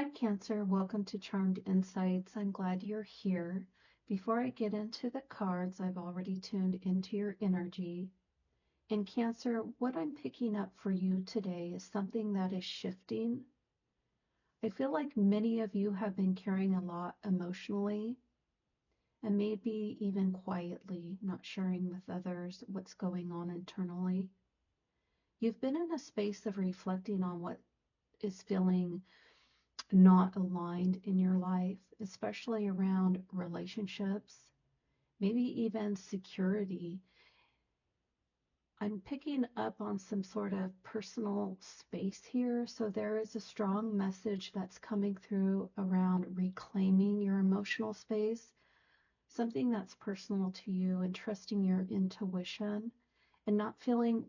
Hi, Cancer. Welcome to Charmed Insights. I'm glad you're here. Before I get into the cards, I've already tuned into your energy. And Cancer, what I'm picking up for you today is something that is shifting. I feel like many of you have been carrying a lot emotionally and maybe even quietly, not sharing with others what's going on internally. You've been in a space of reflecting on what is feeling not aligned in your life, especially around relationships, maybe even security. I'm picking up on some sort of personal space here. So there is a strong message that's coming through around reclaiming your emotional space, something that's personal to you, and trusting your intuition and not feeling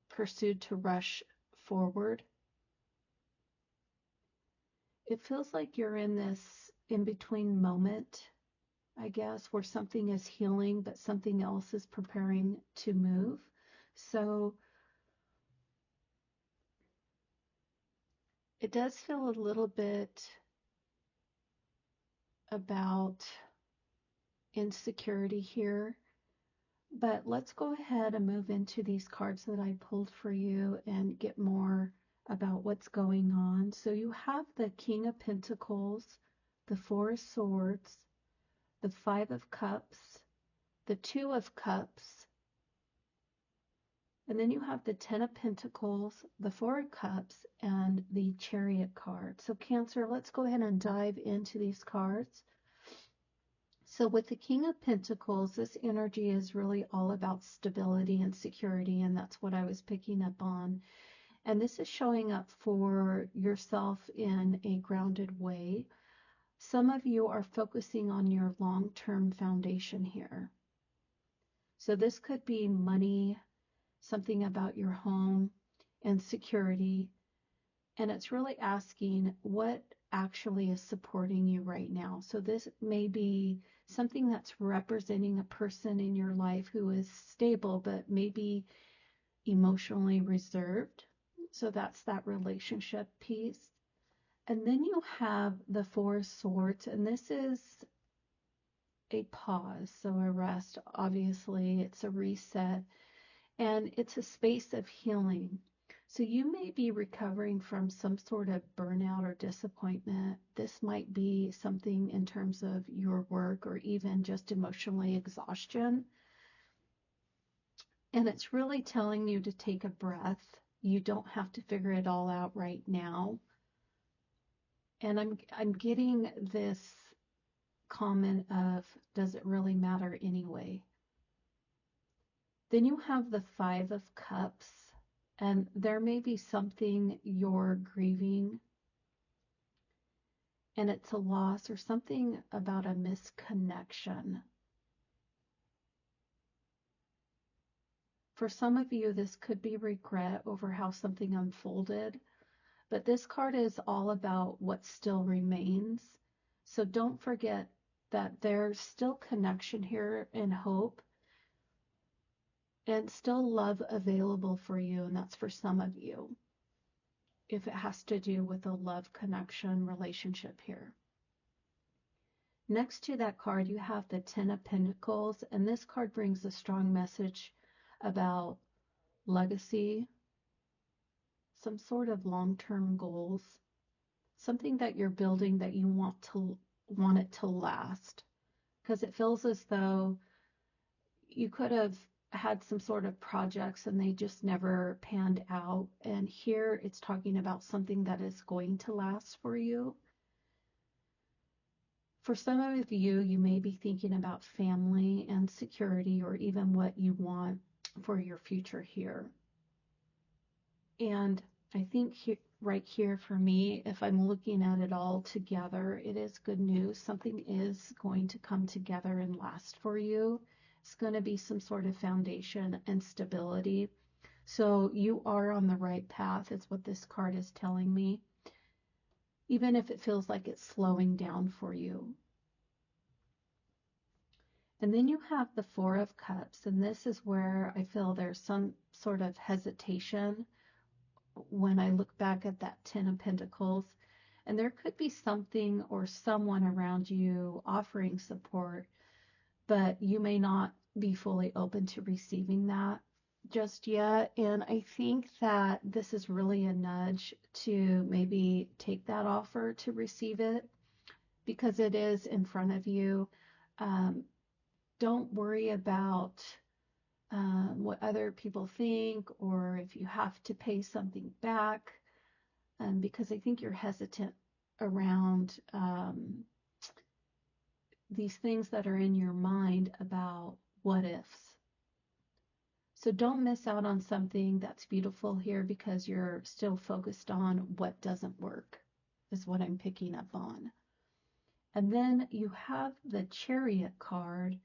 pursued to rush forward. It feels like you're in this in between moment, I guess, where something is healing, but something else is preparing to move. So it does feel a little bit about insecurity here, but let's go ahead and move into these cards that I pulled for you and get more about what's going on. So you have the King of Pentacles, the Four of Swords, the Five of Cups, the Two of Cups, and then you have the Ten of Pentacles, the Four of Cups, and the Chariot card. So Cancer, let's go ahead and dive into these cards. So with the King of Pentacles, this energy is really all about stability and security, and that's what I was picking up on. And this is showing up for yourself in a grounded way. Some of you are focusing on your long-term foundation here. So this could be money, something about your home and security. And it's really asking what actually is supporting you right now. So this may be something that's representing a person in your life who is stable, but maybe emotionally reserved. So that's that relationship piece. And then you have the Four of Swords, and this is a pause, so a rest. Obviously, it's a reset, and it's a space of healing. So you may be recovering from some sort of burnout or disappointment. This might be something in terms of your work or even just emotionally exhaustion. And it's really telling you to take a breath. You don't have to figure it all out right now. And I'm getting this comment of, does it really matter anyway? Then you have the Five of Cups, and there may be something you're grieving, and it's a loss or something about a misconnection. For some of you, this could be regret over how something unfolded, but this card is all about what still remains. So don't forget that there's still connection here and hope and still love available for you, and that's for some of you, if it has to do with a love connection relationship here. Next to that card, you have the Ten of Pentacles, and this card brings a strong message about legacy, some sort of long-term goals, something that you're building that you want it to last, because it feels as though you could have had some sort of projects and they just never panned out. And here it's talking about something that is going to last for you. For some of you, you may be thinking about family and security, or even what you want for your future here. And I think right here for me, if I'm looking at it all together, it is good news. Something is going to come together and last for you. It's going to be some sort of foundation and stability. So you are on the right path, is what this card is telling me, even if it feels like it's slowing down for you. And then you have the Four of Cups, and this is where I feel there's some sort of hesitation when I look back at that Ten of Pentacles. And there could be something or someone around you offering support, but you may not be fully open to receiving that just yet. And I think that this is really a nudge to maybe take that offer to receive it because it is in front of you. Um, don't worry about what other people think or if you have to pay something back, because I think you're hesitant around these things that are in your mind about what ifs. So don't miss out on something that's beautiful here because you're still focused on what doesn't work, is what I'm picking up on. And then you have the Chariot card.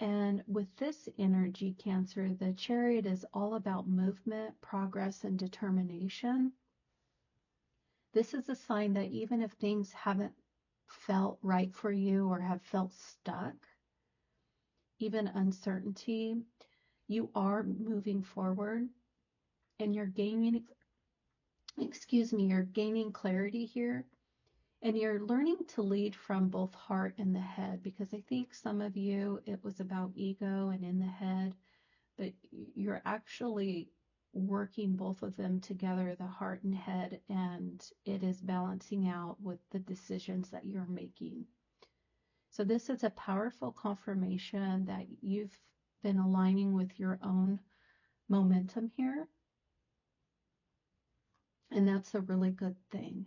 And with this energy, Cancer, the Chariot is all about movement, progress, and determination. This is a sign that even if things haven't felt right for you or have felt stuck, even uncertainty, you are moving forward and you're gaining, you're gaining clarity here. And you're learning to lead from both heart and the head, because I think some of you, it was about ego and in the head, but you're actually working both of them together, the heart and head, and it is balancing out with the decisions that you're making. So this is a powerful confirmation that you've been aligning with your own momentum here. And that's a really good thing.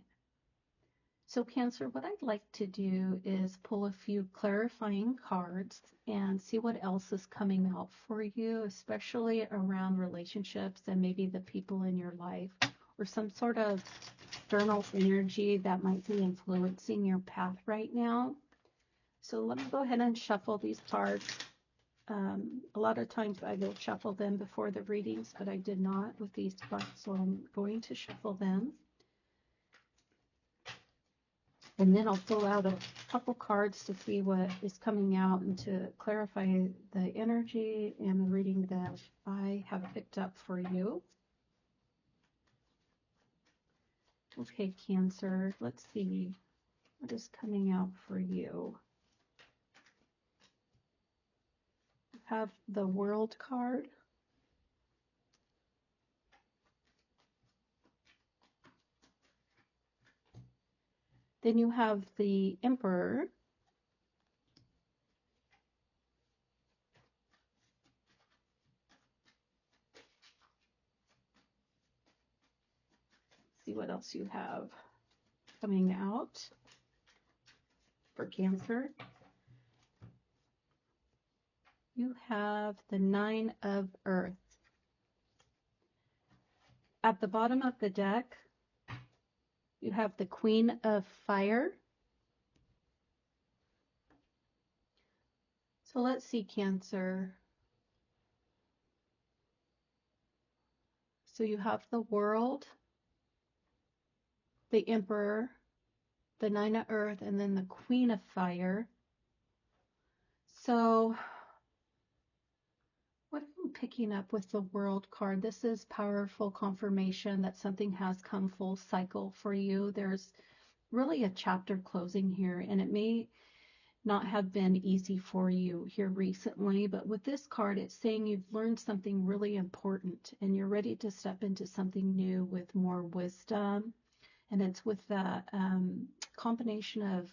So Cancer, what I'd like to do is pull a few clarifying cards and see what else is coming out for you, especially around relationships and maybe the people in your life, or some sort of external energy that might be influencing your path right now. So let me go ahead and shuffle these cards. A lot of times I will shuffle them before the readings, but I did not with these cards, so I'm going to shuffle them. And then I'll pull out a couple cards to see what is coming out and to clarify the energy and the reading that I have picked up for you. Okay, Cancer, let's see what is coming out for you. I have the World card. Then you have the Emperor. See what else you have coming out for Cancer. You have the Nine of Earth. At the bottom of the deck, you have the Queen of Fire. So let's see, Cancer. So you have the World, the Emperor, the Nine of Earth, and then the Queen of Fire. So what I'm picking up with the World card, this is powerful confirmation that something has come full cycle for you. There's really a chapter closing here, and it may not have been easy for you here recently, but with this card, it's saying you've learned something really important and you're ready to step into something new with more wisdom. And it's with that combination of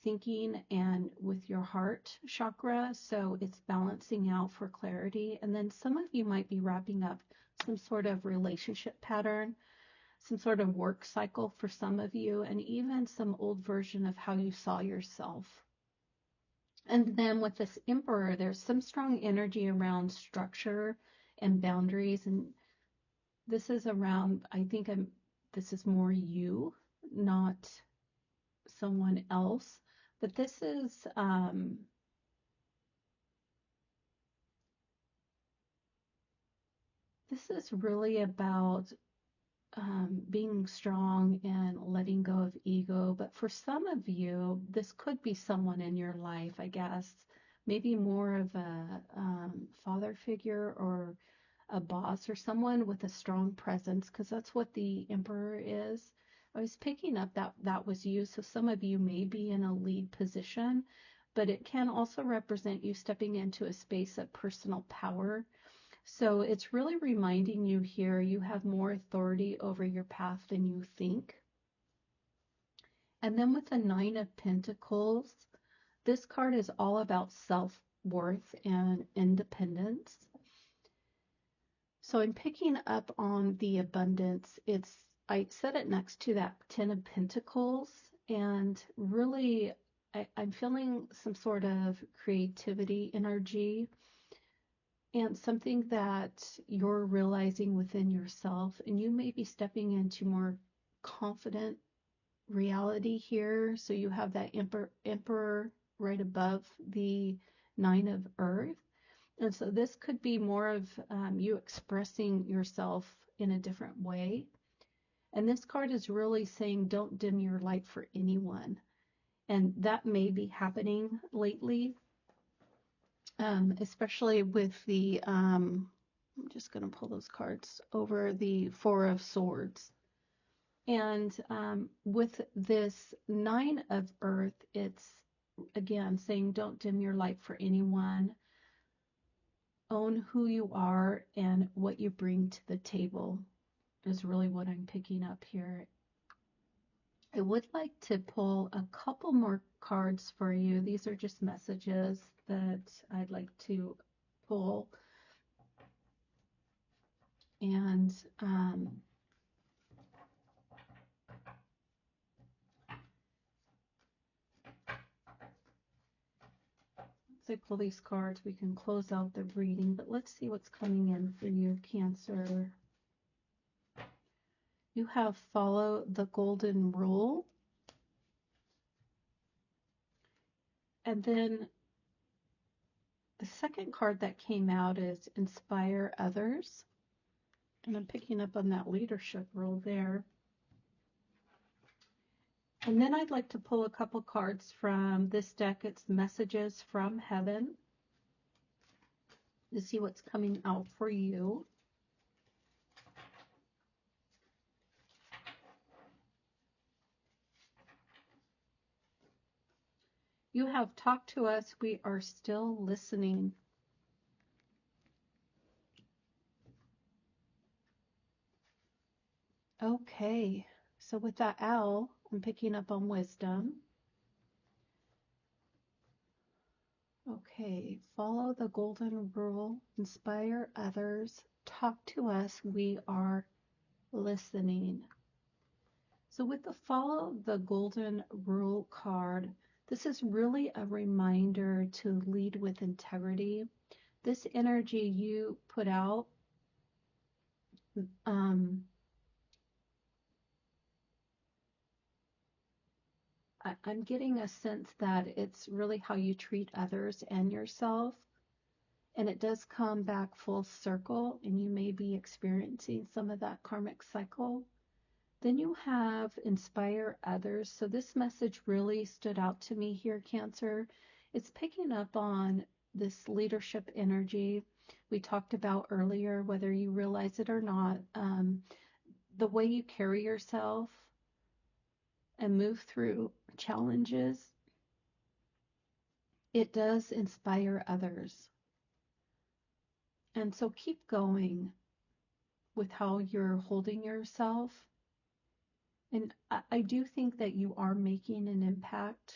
thinking and with your heart chakra. So it's balancing out for clarity. And then some of you might be wrapping up some sort of relationship pattern, some sort of work cycle for some of you, and even some old version of how you saw yourself. And then with this Emperor, there's some strong energy around structure and boundaries. And this is around, I think this is more you, not someone else. But this is really about being strong and letting go of ego. But for some of you, this could be someone in your life, I guess, maybe more of a father figure or a boss or someone with a strong presence, because that's what the Emperor is. I was picking up that that was you. So some of you may be in a lead position, but it can also represent you stepping into a space of personal power. So it's really reminding you here you have more authority over your path than you think. And then with the Nine of Pentacles, this card is all about self-worth and independence. So I'm picking up on the abundance. I set it next to that Ten of Pentacles, and really I'm feeling some sort of creativity energy and something that you're realizing within yourself, and you may be stepping into more confident reality here. So you have that emperor right above the Nine of Earth. And so this could be more of you expressing yourself in a different way. And this card is really saying, don't dim your light for anyone. And that may be happening lately, especially with the, I'm just going to pull those cards over, the Four of Swords. And with this Nine of Earth, it's again saying, don't dim your light for anyone. Own who you are and what you bring to the table is really what I'm picking up here. I would like to pull a couple more cards for you. These are just messages that I'd like to pull. And as I pull these cards, we can close out the reading, but let's see what's coming in for you, Cancer. You have follow the golden rule. And then the second card that came out is inspire others. And I'm picking up on that leadership role there. And then I'd like to pull a couple cards from this deck. It's Messages from Heaven, to see what's coming out for you. You have talked to us. We are still listening. Okay, so with that owl, I'm picking up on wisdom. Okay, follow the golden rule, inspire others, talk to us, we are listening. So with the follow the golden rule card, this is really a reminder to lead with integrity. This energy you put out, I'm getting a sense that it's really how you treat others and yourself. And it does come back full circle, and you may be experiencing some of that karmic cycle. Then you have inspire others. So this message really stood out to me here, Cancer. It's picking up on this leadership energy we talked about earlier, whether you realize it or not. The way you carry yourself and move through challenges, it does inspire others. And so keep going with how you're holding yourself. And I do think that you are making an impact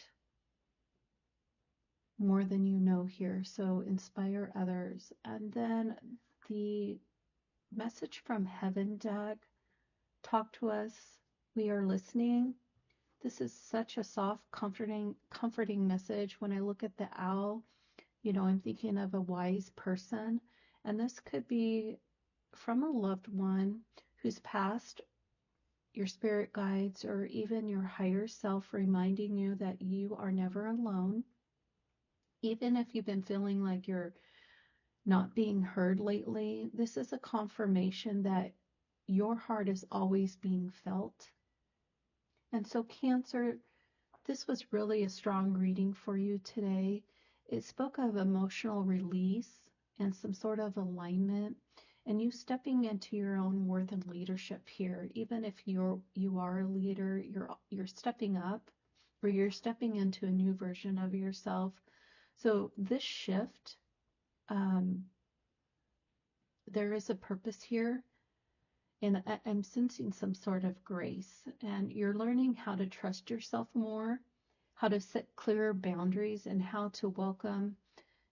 more than you know here. So inspire others. And then the message from heaven deck, talk to us. We are listening. This is such a soft, comforting message. When I look at the owl, I'm thinking of a wise person. And this could be from a loved one who's passed, your spirit guides, or even your higher self reminding you that you are never alone. Even if you've been feeling like you're not being heard lately, this is a confirmation that your heart is always being felt. And so, Cancer, this was really a strong reading for you today. It spoke of emotional release and some sort of alignment. and you stepping into your own worth and leadership here. Even if you are a leader, you're stepping up, or you're stepping into a new version of yourself. So this shift, there is a purpose here, and I'm sensing some sort of grace, and you're learning how to trust yourself more, how to set clearer boundaries, and how to welcome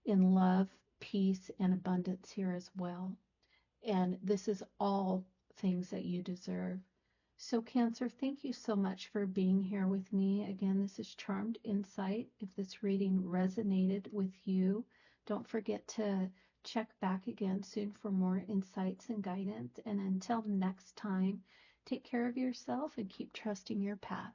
in love, peace, and abundance here as well. And this is all things that you deserve. So, Cancer, thank you so much for being here with me. Again, this is Charmed Insight. If this reading resonated with you, don't forget to check back again soon for more insights and guidance. And until next time, take care of yourself and keep trusting your path.